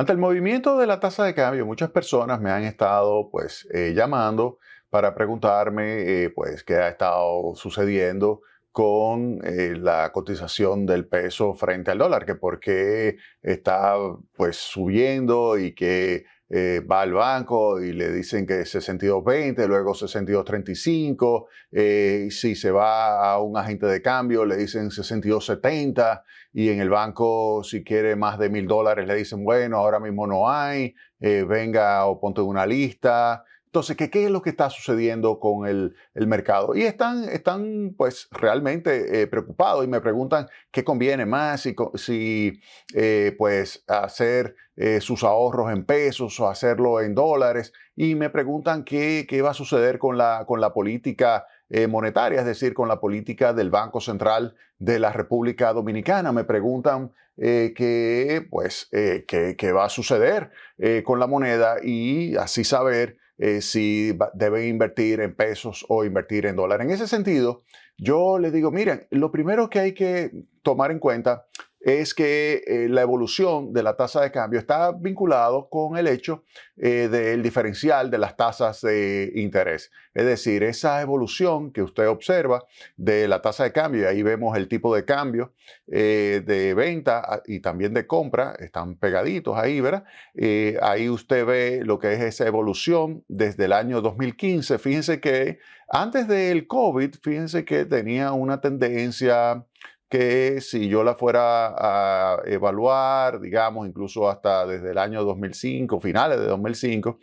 Ante el movimiento de la tasa de cambio, muchas personas me han estado llamando para preguntarme qué ha estado sucediendo con la cotización del peso frente al dólar, que por qué está subiendo y que va al banco y le dicen que es 62.20, luego 62.35, si se va a un agente de cambio le dicen 62.70 y en el banco si quiere más de $1,000 le dicen, bueno, ahora mismo no hay, venga o ponte en una lista. Entonces, ¿qué es lo que está sucediendo con el mercado? Y están pues realmente preocupados y me preguntan qué conviene más, si hacer sus ahorros en pesos o hacerlo en dólares. Y me preguntan qué va a suceder con la política monetaria, es decir, con la política del Banco Central de la República Dominicana. Me preguntan qué va a suceder con la moneda y así saber si deben invertir en pesos o invertir en dólares. En ese sentido, yo les digo, miren, lo primero que hay que tomar en cuenta es que la evolución de la tasa de cambio está vinculado con el hecho del diferencial de las tasas de interés. Es decir, esa evolución que usted observa de la tasa de cambio, y ahí vemos el tipo de cambio de venta y también de compra, están pegaditos ahí, ¿verdad? Ahí usted ve lo que es esa evolución desde el año 2015. Fíjense que antes del COVID, fíjense que tenía una tendencia que si yo la fuera a evaluar, digamos, incluso hasta desde el año 2005, finales de 2005,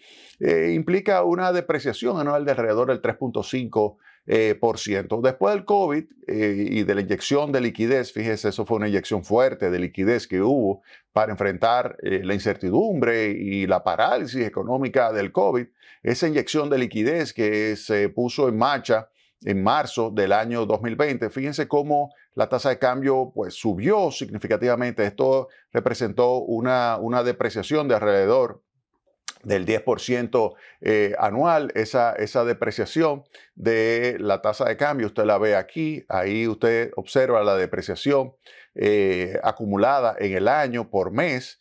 implica una depreciación anual de alrededor del 3.5%. Después del COVID y de la inyección de liquidez, fíjese, eso fue una inyección fuerte de liquidez que hubo para enfrentar la incertidumbre y la parálisis económica del COVID. Esa inyección de liquidez que se puso en marcha en marzo del año 2020, fíjense cómo la tasa de cambio subió significativamente. Esto representó una depreciación de alrededor del 10% anual. Esa depreciación de la tasa de cambio, usted la ve aquí, ahí usted observa la depreciación acumulada en el año por mes.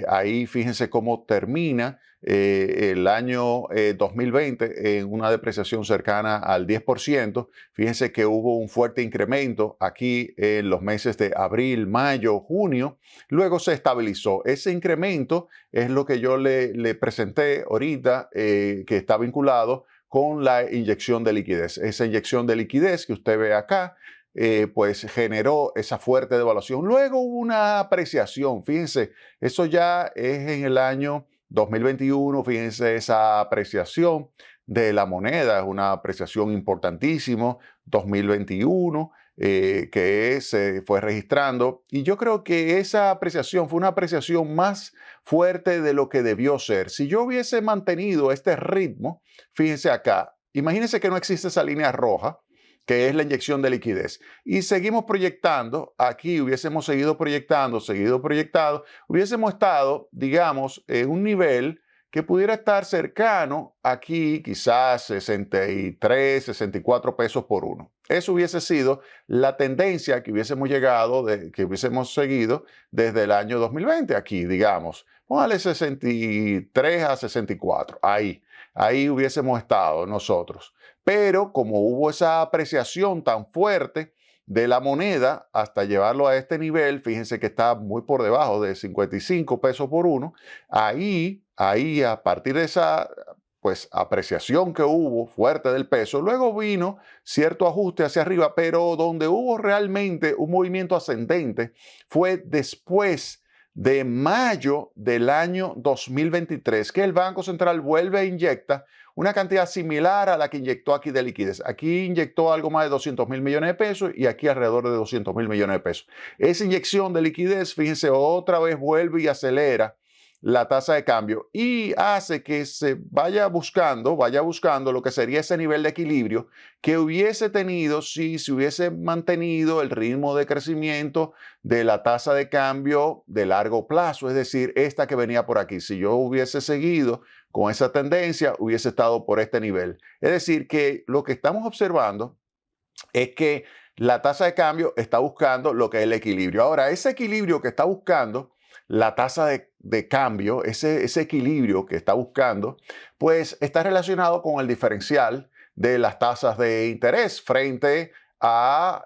Ahí fíjense cómo termina el año 2020 en una depreciación cercana al 10%. Fíjense que hubo un fuerte incremento aquí en los meses de abril, mayo, junio. Luego se estabilizó. Ese incremento es lo que yo le presenté ahorita, que está vinculado con la inyección de liquidez. Esa inyección de liquidez que usted ve acá, generó esa fuerte devaluación. Luego hubo una apreciación, fíjense, eso ya es en el año 2021, fíjense esa apreciación de la moneda, es una apreciación importantísima, 2021, que se fue registrando. Y yo creo que esa apreciación fue una apreciación más fuerte de lo que debió ser. Si yo hubiese mantenido este ritmo, fíjense acá, imagínense que no existe esa línea roja, que es la inyección de liquidez. Y seguimos proyectando, aquí hubiésemos seguido proyectando, hubiésemos estado, digamos, en un nivel que pudiera estar cercano aquí, quizás 63, 64 pesos por uno. Eso hubiese sido la tendencia que hubiésemos que hubiésemos seguido desde el año 2020 aquí, digamos. Póngale 63 a 64, ahí hubiésemos estado nosotros. Pero como hubo esa apreciación tan fuerte de la moneda hasta llevarlo a este nivel, fíjense que está muy por debajo de 55 pesos por uno, ahí a partir de esa apreciación que hubo fuerte del peso, luego vino cierto ajuste hacia arriba, pero donde hubo realmente un movimiento ascendente fue después de mayo del año 2023, que el Banco Central vuelve e inyecta una cantidad similar a la que inyectó aquí de liquidez. Aquí inyectó algo más de 200.000 millones de pesos y aquí alrededor de 200.000 millones de pesos. Esa inyección de liquidez, fíjense, otra vez vuelve y acelera la tasa de cambio y hace que se vaya buscando lo que sería ese nivel de equilibrio que hubiese tenido si se hubiese mantenido el ritmo de crecimiento de la tasa de cambio de largo plazo, es decir, esta que venía por aquí. Si yo hubiese seguido con esa tendencia, hubiese estado por este nivel. Es decir, que lo que estamos observando es que la tasa de cambio está buscando lo que es el equilibrio. Ahora, ese equilibrio que está buscando la tasa de cambio, ese equilibrio que está buscando, pues está relacionado con el diferencial de las tasas de interés frente a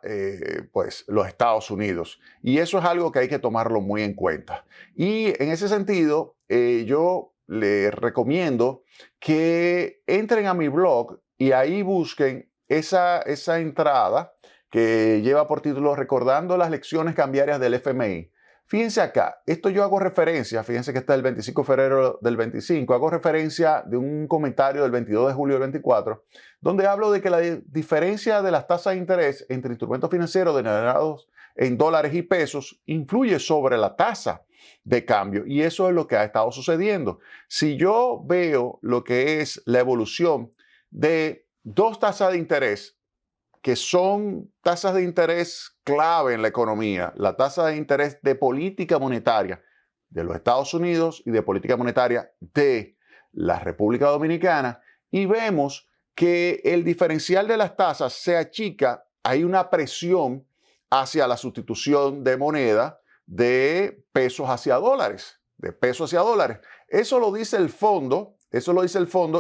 pues, los Estados Unidos. Y eso es algo que hay que tomarlo muy en cuenta. Y en ese sentido, yo les recomiendo que entren a mi blog y ahí busquen esa entrada que lleva por título Recordando las lecciones cambiarias del FMI. Fíjense acá, esto yo hago referencia, fíjense que está el 25 de febrero del 25, hago referencia de un comentario del 22 de julio del 24, donde hablo de que la diferencia de las tasas de interés entre instrumentos financieros denominados en dólares y pesos influye sobre la tasa de cambio, y eso es lo que ha estado sucediendo. Si yo veo lo que es la evolución de dos tasas de interés, que son tasas de interés clave en la economía, la tasa de interés de política monetaria de los Estados Unidos y de política monetaria de la República Dominicana, y vemos que el diferencial de las tasas se achica, hay una presión hacia la sustitución de moneda de pesos hacia dólares, de pesos hacia dólares. Eso lo dice el fondo,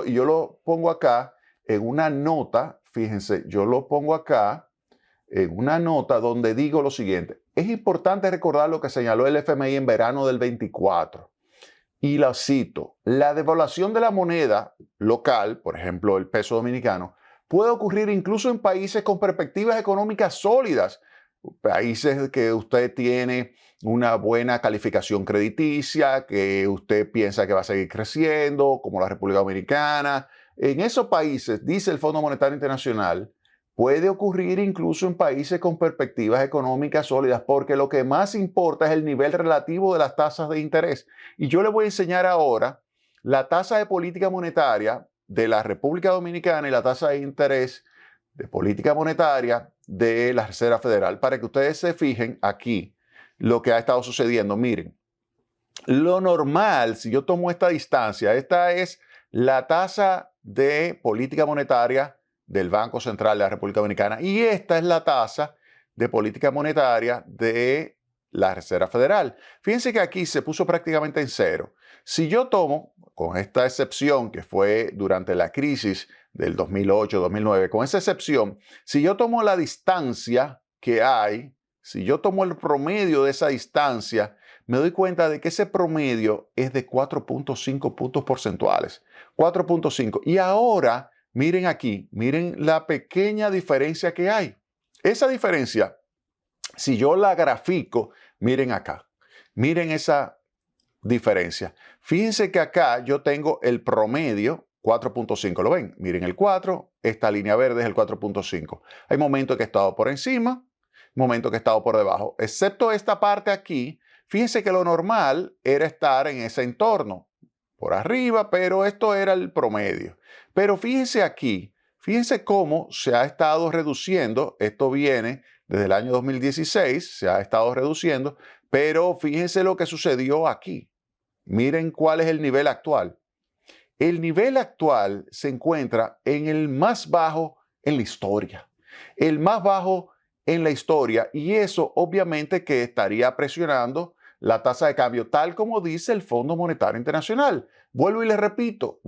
y yo lo pongo acá en una nota. Fíjense, yo lo pongo acá en una nota donde digo lo siguiente. Es importante recordar lo que señaló el FMI en verano del 24. Y la cito. La devaluación de la moneda local, por ejemplo, el peso dominicano, puede ocurrir incluso en países con perspectivas económicas sólidas. Países que usted tiene una buena calificación crediticia, que usted piensa que va a seguir creciendo, como la República Dominicana. En esos países, dice el Fondo Monetario Internacional, puede ocurrir incluso en países con perspectivas económicas sólidas, porque lo que más importa es el nivel relativo de las tasas de interés. Y yo le voy a enseñar ahora la tasa de política monetaria de la República Dominicana y la tasa de interés de política monetaria de la Reserva Federal, para que ustedes se fijen aquí lo que ha estado sucediendo. Miren, lo normal, si yo tomo esta distancia, esta es la tasa de política monetaria del Banco Central de la República Dominicana y esta es la tasa de política monetaria de la Reserva Federal. Fíjense que aquí se puso prácticamente en cero. Si yo tomo, con esta excepción que fue durante la crisis del 2008-2009, con esa excepción, si yo tomo la distancia que hay, si yo tomo el promedio de esa distancia, me doy cuenta de que ese promedio es de 4.5 puntos porcentuales. 4.5. Y ahora, miren aquí, miren la pequeña diferencia que hay. Esa diferencia, si yo la grafico, miren acá, miren esa diferencia. Fíjense que acá yo tengo el promedio 4.5, ¿lo ven? Miren el 4, esta línea verde es el 4.5. Hay momentos que he estado por encima, momentos que he estado por debajo, excepto esta parte aquí. Fíjense que lo normal era estar en ese entorno, por arriba, pero esto era el promedio. Pero fíjense aquí, fíjense cómo se ha estado reduciendo, esto viene desde el año 2016, se ha estado reduciendo, pero fíjense lo que sucedió aquí. Miren cuál es el nivel actual. El nivel actual se encuentra en el más bajo en la historia. El más bajo en la historia, y eso obviamente que estaría presionando la tasa de cambio, tal como dice el Fondo Monetario Internacional. Vuelvo y le repito,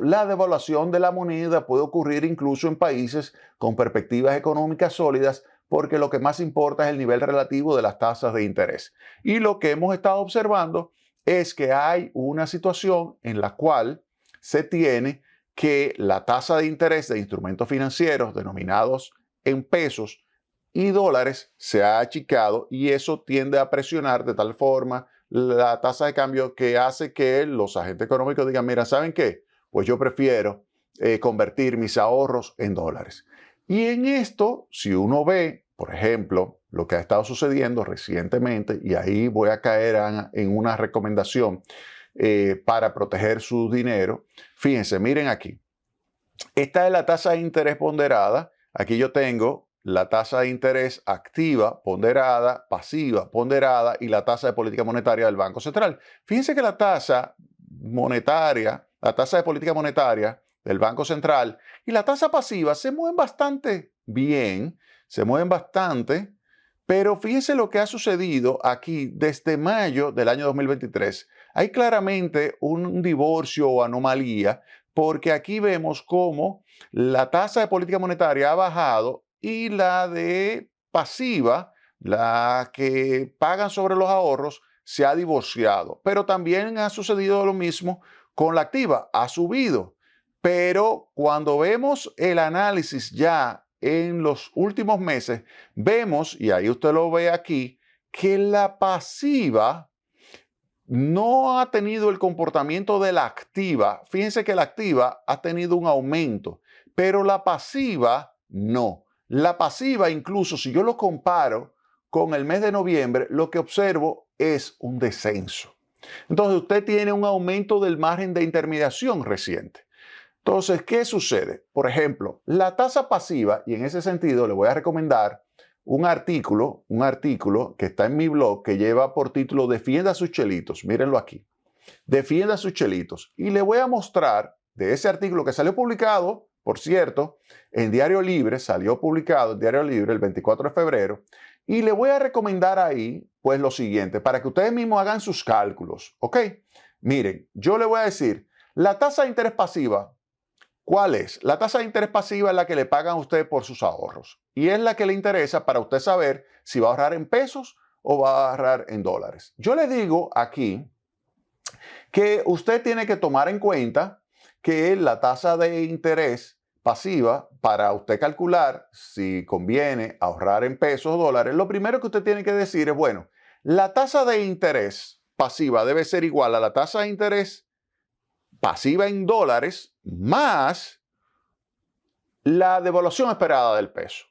la devaluación de la moneda puede ocurrir incluso en países con perspectivas económicas sólidas, porque lo que más importa es el nivel relativo de las tasas de interés. Y lo que hemos estado observando es que hay una situación en la cual se tiene que la tasa de interés de instrumentos financieros denominados en pesos y dólares se ha achicado, y eso tiende a presionar de tal forma la tasa de cambio que hace que los agentes económicos digan, mira, ¿saben qué? Pues yo prefiero convertir mis ahorros en dólares. Y en esto, si uno ve, por ejemplo, lo que ha estado sucediendo recientemente, y ahí voy a caer en una recomendación para proteger su dinero, fíjense, miren aquí. Esta es la tasa de interés ponderada. Aquí yo tengo la tasa de interés activa, ponderada, pasiva, ponderada y la tasa de política monetaria del Banco Central. Fíjense que la tasa monetaria, la tasa de política monetaria del Banco Central y la tasa pasiva se mueven bastante bien, se mueven bastante, Pero fíjense lo que ha sucedido aquí desde mayo del año 2023. Hay claramente un divorcio o anomalía porque aquí vemos cómo la tasa de política monetaria ha bajado y la de pasiva, la que pagan sobre los ahorros, se ha divorciado. Pero también ha sucedido lo mismo con la activa, ha subido. Pero cuando vemos el análisis ya en los últimos meses, vemos, y ahí usted lo ve aquí, que la pasiva no ha tenido el comportamiento de la activa. Fíjense que la activa ha tenido un aumento, pero la pasiva no. La pasiva, incluso si yo lo comparo con el mes de noviembre, lo que observo es un descenso. Entonces usted tiene un aumento del margen de intermediación reciente. Entonces, ¿qué sucede? Por ejemplo, la tasa pasiva, y en ese sentido le voy a recomendar un artículo que está en mi blog que lleva por título Defienda sus chelitos. Mírenlo aquí. Defienda sus chelitos. Y le voy a mostrar de ese artículo que salió publicado, por cierto, en Diario Libre, salió publicado en Diario Libre el 24 de febrero. Y le voy a recomendar ahí, pues, lo siguiente, para que ustedes mismos hagan sus cálculos. ¿Ok? Miren, yo le voy a decir, la tasa de interés pasiva, ¿cuál es? La tasa de interés pasiva es la que le pagan a usted por sus ahorros y es la que le interesa para usted saber si va a ahorrar en pesos o va a ahorrar en dólares. Yo le digo aquí que usted tiene que tomar en cuenta que la tasa de interés pasiva, para usted calcular si conviene ahorrar en pesos o dólares, lo primero que usted tiene que decir es, bueno, la tasa de interés pasiva debe ser igual a la tasa de interés pasiva en dólares más la devaluación esperada del peso.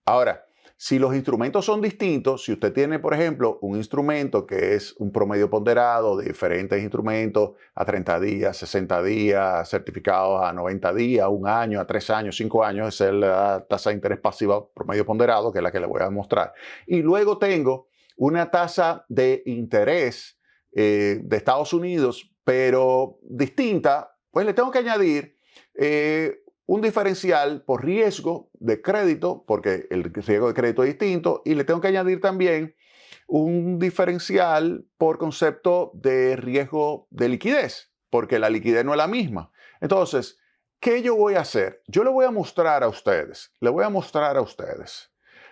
Ahora, si los instrumentos son distintos, si usted tiene, por ejemplo, un instrumento que es un promedio ponderado de diferentes instrumentos a 30 días, 60 días, certificados a 90 días, un año, a 3 años, 5 años, esa es la tasa de interés pasiva promedio ponderado, que es la que le voy a mostrar. Y luego tengo una tasa de interés de Estados Unidos, pero distinta, pues le tengo que añadir un diferencial por riesgo de crédito, porque el riesgo de crédito es distinto, y le tengo que añadir también un diferencial por concepto de riesgo de liquidez, porque la liquidez no es la misma. Entonces, ¿qué yo voy a hacer? Yo le voy a mostrar a ustedes,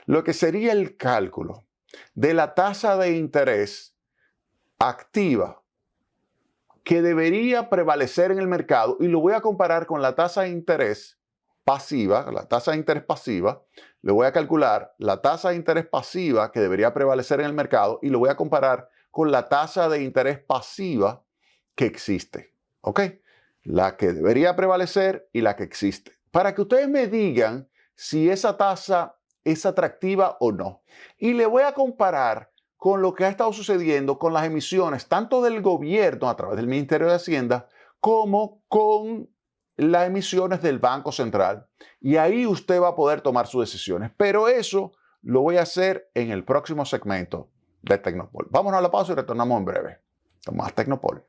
lo que sería el cálculo de la tasa de interés activa que debería prevalecer en el mercado y lo voy a comparar con la tasa de interés pasiva, le voy a calcular la tasa de interés pasiva que debería prevalecer en el mercado y lo voy a comparar con la tasa de interés pasiva que existe, ¿ok? La que debería prevalecer y la que existe. Para que ustedes me digan si esa tasa es atractiva o no. Y le voy a comparar con lo que ha estado sucediendo con las emisiones tanto del gobierno a través del Ministerio de Hacienda como con las emisiones del Banco Central. Y ahí usted va a poder tomar sus decisiones. Pero eso lo voy a hacer en el próximo segmento de Tecnopol. Vámonos a la pausa y retornamos en breve. Con más Tecnopol.